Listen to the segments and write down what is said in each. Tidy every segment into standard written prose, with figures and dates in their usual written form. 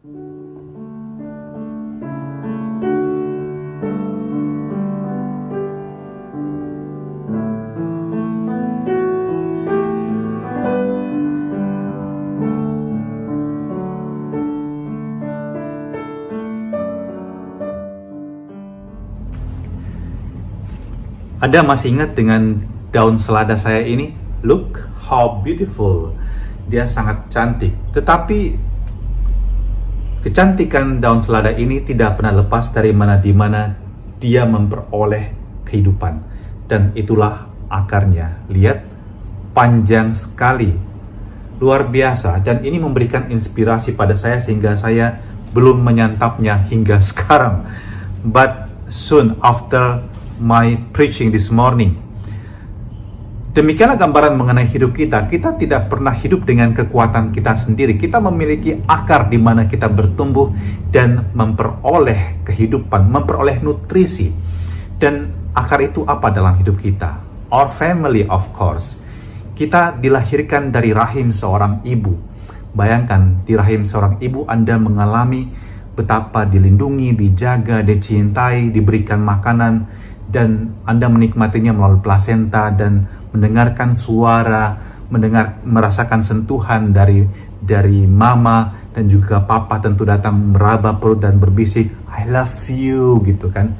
Anda masih ingat dengan daun selada saya ini? Look how beautiful. Dia sangat cantik. Tetapi kecantikan daun selada ini tidak pernah lepas dari di mana dia memperoleh kehidupan. Dan itulah akarnya. Lihat, panjang sekali. Luar biasa. Dan ini memberikan inspirasi pada saya sehingga saya belum menyantapnya hingga sekarang. But soon after my preaching this morning. Demikianlah gambaran mengenai hidup kita. Kita tidak pernah hidup dengan kekuatan kita sendiri. Kita memiliki akar di mana kita bertumbuh dan memperoleh kehidupan, memperoleh nutrisi. Dan akar itu apa dalam hidup kita? Our family, of course. Kita dilahirkan dari rahim seorang ibu. Bayangkan, di rahim seorang ibu Anda mengalami betapa dilindungi, dijaga, dicintai, diberikan makanan, dan Anda menikmatinya melalui plasenta dan mendengarkan suara, merasakan sentuhan dari mama dan juga papa tentu datang meraba perut dan berbisik, I love you, gitu kan.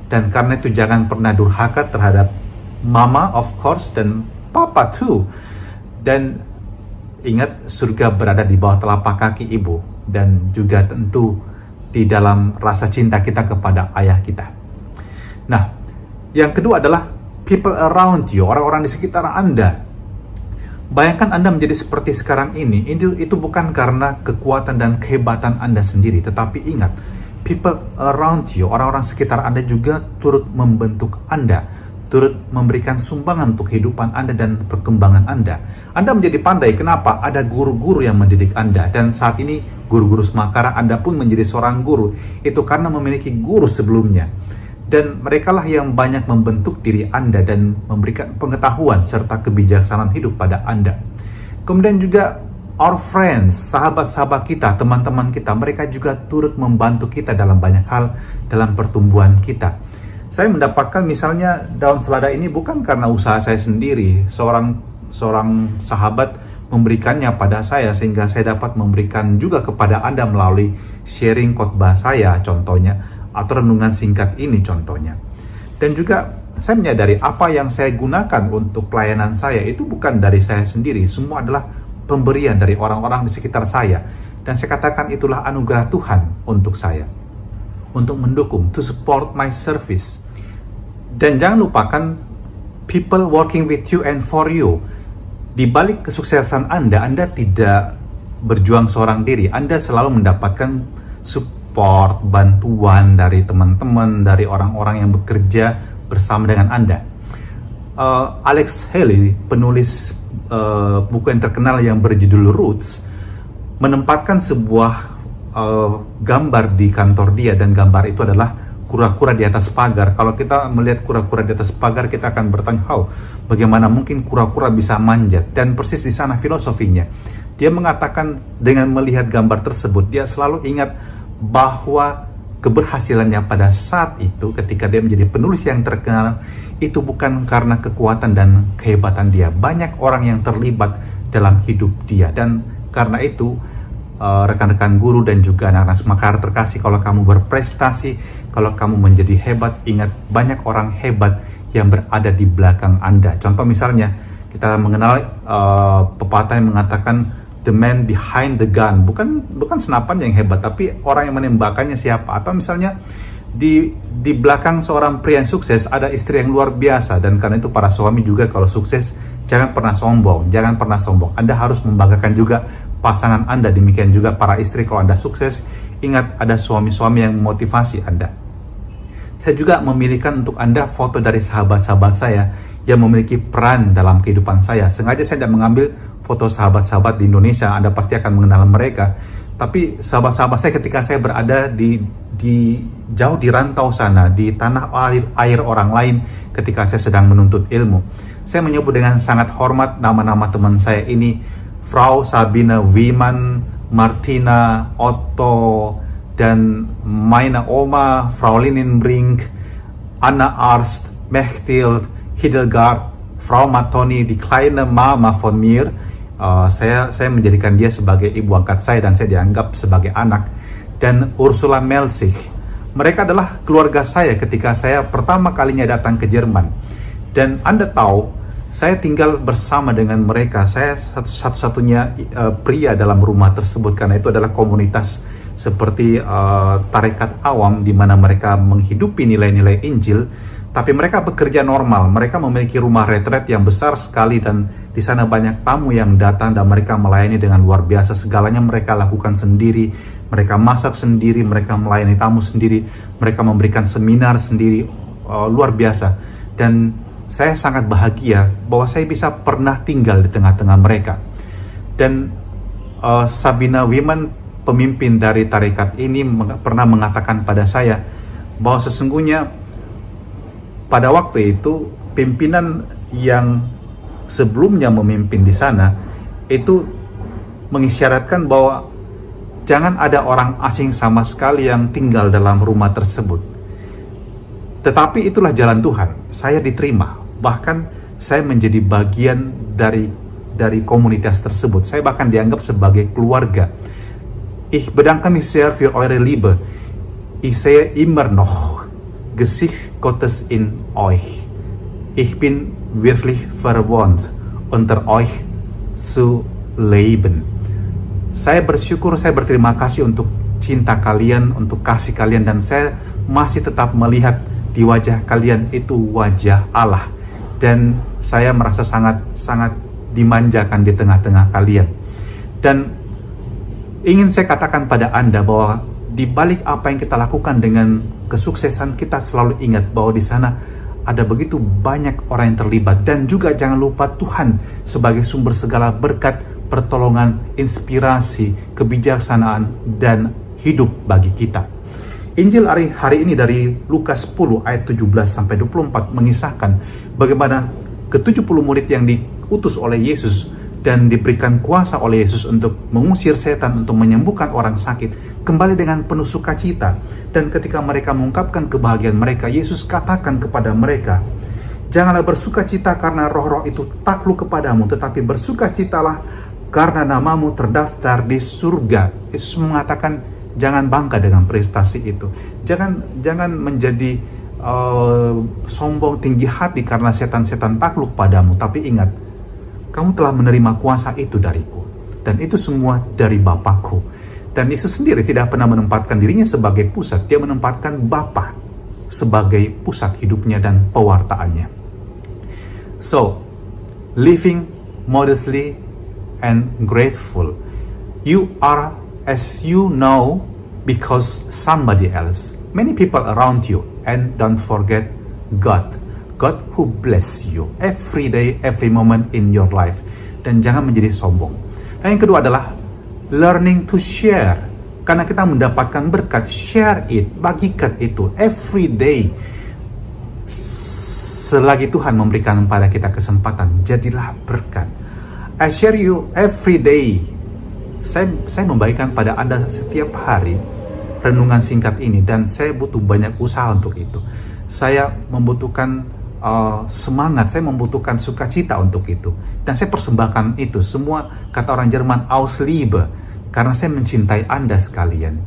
Dan karena itu jangan pernah durhaka terhadap mama, of course, dan papa too. Dan ingat, surga berada di bawah telapak kaki ibu, dan juga tentu di dalam rasa cinta kita kepada ayah kita. Nah, yang kedua adalah people around you, orang-orang di sekitar Anda. Bayangkan Anda menjadi seperti sekarang ini, itu bukan karena kekuatan dan kehebatan Anda sendiri, tetapi ingat, people around you, orang-orang sekitar Anda juga turut membentuk Anda, turut memberikan sumbangan untuk kehidupan Anda dan perkembangan Anda. Anda menjadi pandai, kenapa? Ada guru-guru yang mendidik Anda, dan saat ini guru-guru Semakara, Anda pun menjadi seorang guru, itu karena memiliki guru sebelumnya. Dan merekalah yang banyak membentuk diri Anda dan memberikan pengetahuan serta kebijaksanaan hidup pada Anda. Kemudian juga our friends, sahabat-sahabat kita, teman-teman kita, mereka juga turut membantu kita dalam banyak hal dalam pertumbuhan kita. Saya mendapatkan misalnya daun selada ini bukan karena usaha saya sendiri. Seorang sahabat memberikannya pada saya sehingga saya dapat memberikan juga kepada Anda melalui sharing khotbah saya contohnya, atau renungan singkat ini contohnya. Dan juga saya menyadari apa yang saya gunakan untuk pelayanan saya itu bukan dari saya sendiri, semua adalah pemberian dari orang-orang di sekitar saya. Dan saya katakan itulah anugerah Tuhan untuk saya, untuk mendukung, to support my service. Dan jangan lupakan people working with you and for you. Di balik kesuksesan Anda tidak berjuang seorang diri. Anda selalu mendapatkan support, bantuan dari teman-teman, dari orang-orang yang bekerja bersama dengan Anda. Alex Haley, penulis buku yang terkenal yang berjudul Roots, menempatkan sebuah gambar di kantor dia, dan gambar itu adalah kura-kura di atas pagar. Kalau kita melihat kura-kura di atas pagar, kita akan bertanya, bagaimana mungkin kura-kura bisa manjat? Dan persis di sana filosofinya. Dia mengatakan dengan melihat gambar tersebut, dia selalu ingat bahwa keberhasilannya pada saat itu ketika dia menjadi penulis yang terkenal itu bukan karena kekuatan dan kehebatan dia. Banyak orang yang terlibat dalam hidup dia, dan karena itu rekan-rekan guru dan juga anak-anak Semakara terkasih, kalau kamu berprestasi, kalau kamu menjadi hebat, ingat banyak orang hebat yang berada di belakang Anda. Contoh misalnya kita mengenal pepatah yang mengatakan the man behind the gun, bukan senapan yang hebat, tapi orang yang menembakkannya siapa. Atau misalnya di belakang seorang pria yang sukses ada istri yang luar biasa. Dan karena itu para suami juga kalau sukses jangan pernah sombong. Anda harus membanggakan juga pasangan Anda. Demikian juga para istri, kalau Anda sukses, ingat ada suami-suami yang memotivasi Anda. Saya juga memilihkan untuk Anda foto dari sahabat-sahabat saya yang memiliki peran dalam kehidupan saya. Sengaja saya tidak mengambil foto sahabat-sahabat di Indonesia, Anda pasti akan mengenal mereka. Tapi sahabat-sahabat saya ketika saya berada di jauh di rantau sana, di tanah air orang lain, ketika saya sedang menuntut ilmu, saya menyebut dengan sangat hormat nama-nama teman saya ini: Frau Sabine Wiemann, Martina, Otto, dan meine Oma, Frau Linenbrink, Anna Arst, Mechthild, Hildegard, Frau Mattoni, die kleine Mama von mir. Saya menjadikan dia sebagai ibu angkat saya dan saya dianggap sebagai anak. Dan Ursula Melzig. Mereka adalah keluarga saya ketika saya pertama kalinya datang ke Jerman. Dan Anda tahu, saya tinggal bersama dengan mereka. Saya satu-satunya pria dalam rumah tersebut karena itu adalah komunitas seperti tarekat awam di mana mereka menghidupi nilai-nilai Injil. Tapi mereka bekerja normal, mereka memiliki rumah retret yang besar sekali dan di sana banyak tamu yang datang dan mereka melayani dengan luar biasa. Segalanya mereka lakukan sendiri, mereka masak sendiri, mereka melayani tamu sendiri, mereka memberikan seminar sendiri, luar biasa. Dan saya sangat bahagia bahwa saya bisa pernah tinggal di tengah-tengah mereka. Dan Sabina Wiman, pemimpin dari tarekat ini, pernah mengatakan pada saya bahwa sesungguhnya pada waktu itu pimpinan yang sebelumnya memimpin di sana itu mengisyaratkan bahwa jangan ada orang asing sama sekali yang tinggal dalam rumah tersebut. Tetapi itulah jalan Tuhan. Saya diterima. Bahkan saya menjadi bagian dari komunitas tersebut. Saya bahkan dianggap sebagai keluarga. Ich bedanke mich sehr für eure Liebe. Ich sehe immer noch Gesicht Gottes in euch. Ich bin wirklich verwohnt, unter euch zu leben. Saya bersyukur, saya berterima kasih untuk cinta kalian, untuk kasih kalian, dan saya masih tetap melihat di wajah kalian itu wajah Allah. Dan saya merasa sangat dimanjakan di tengah-tengah kalian. Dan ingin saya katakan pada Anda bahwa di balik apa yang kita lakukan dengan kesuksesan, kita selalu ingat bahwa di sana ada begitu banyak orang yang terlibat. Dan juga jangan lupa Tuhan sebagai sumber segala berkat, pertolongan, inspirasi, kebijaksanaan, dan hidup bagi kita. Injil hari ini dari Lukas 10 ayat 17-24 mengisahkan bagaimana ke-70 murid yang diutus oleh Yesus dan diberikan kuasa oleh Yesus untuk mengusir setan, untuk menyembuhkan orang sakit, kembali dengan penuh sukacita. Dan ketika mereka mengungkapkan kebahagiaan mereka, Yesus katakan kepada mereka, janganlah bersukacita karena roh-roh itu takluk kepadamu, tetapi bersukacitalah karena namamu terdaftar di surga. Yesus mengatakan, jangan bangga dengan prestasi itu. Jangan menjadi sombong tinggi hati karena setan-setan takluk padamu. Tapi ingat, kamu telah menerima kuasa itu dariku. Dan itu semua dari Bapakku. Dan Yesus sendiri tidak pernah menempatkan dirinya sebagai pusat. Dia menempatkan Bapa sebagai pusat hidupnya dan pewartaannya. So, living modestly and grateful. You are as you know because somebody else. Many people around you. And don't forget God. God who bless you every day, every moment in your life. Dan jangan menjadi sombong. Dan yang kedua adalah learning to share. Karena kita mendapatkan berkat, share it, bagikan itu every day. Selagi Tuhan memberikan pada kita kesempatan, jadilah berkat. I share you every day. Saya membagikan pada Anda setiap hari renungan singkat ini, dan saya butuh banyak usaha untuk itu. Saya membutuhkan semangat, saya membutuhkan sukacita untuk itu, dan saya persembahkan itu semua, kata orang Jerman, aus Liebe, karena saya mencintai Anda sekalian.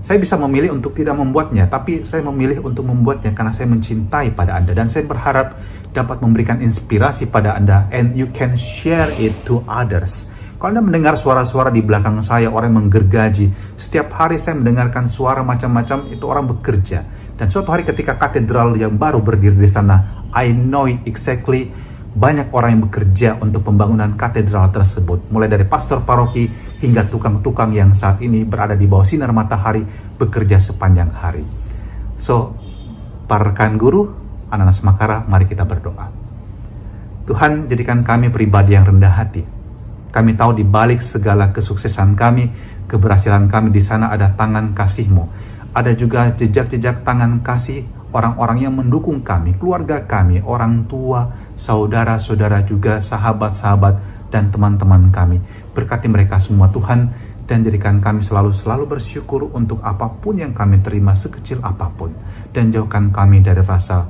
Saya bisa memilih untuk tidak membuatnya, tapi saya memilih untuk membuatnya karena saya mencintai pada Anda, dan saya berharap dapat memberikan inspirasi pada Anda, and you can share it to others. Kalau Anda mendengar suara-suara di belakang saya, orang menggergaji, setiap hari saya mendengarkan suara macam-macam, itu orang bekerja. Dan suatu hari ketika katedral yang baru berdiri di sana, I know exactly banyak orang yang bekerja untuk pembangunan katedral tersebut. Mulai dari pastor paroki hingga tukang-tukang yang saat ini berada di bawah sinar matahari bekerja sepanjang hari. So, para rekan guru, anak-anak Semakara, mari kita berdoa. Tuhan, jadikan kami pribadi yang rendah hati. Kami tahu di balik segala kesuksesan kami, keberhasilan kami di sana ada tangan kasih-Mu. Ada juga jejak-jejak tangan kasih orang-orang yang mendukung kami, keluarga kami, orang tua, saudara-saudara juga, sahabat-sahabat, dan teman-teman kami. Berkati mereka semua Tuhan, dan jadikan kami selalu bersyukur untuk apapun yang kami terima sekecil apapun, dan jauhkan kami dari rasa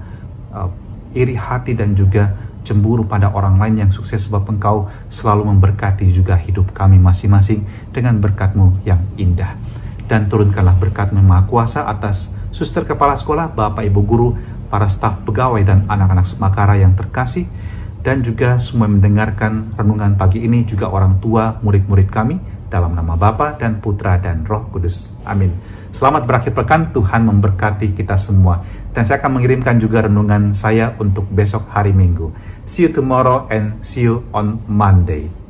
iri hati dan juga cemburu pada orang lain yang sukses, sebab Engkau selalu memberkati juga hidup kami masing-masing dengan berkat-Mu yang indah. Dan turunkanlah berkat-Mu yang Maha Kuasa atas suster kepala sekolah, Bapak Ibu guru, para staf pegawai dan anak-anak Semakara yang terkasih, dan juga semua yang mendengarkan renungan pagi ini, juga orang tua murid-murid kami, dalam nama Bapa dan Putra dan Roh Kudus. Amin. Selamat berakhir pekan, Tuhan memberkati kita semua. Dan saya akan mengirimkan juga renungan saya untuk besok hari Minggu. See you tomorrow and see you on Monday.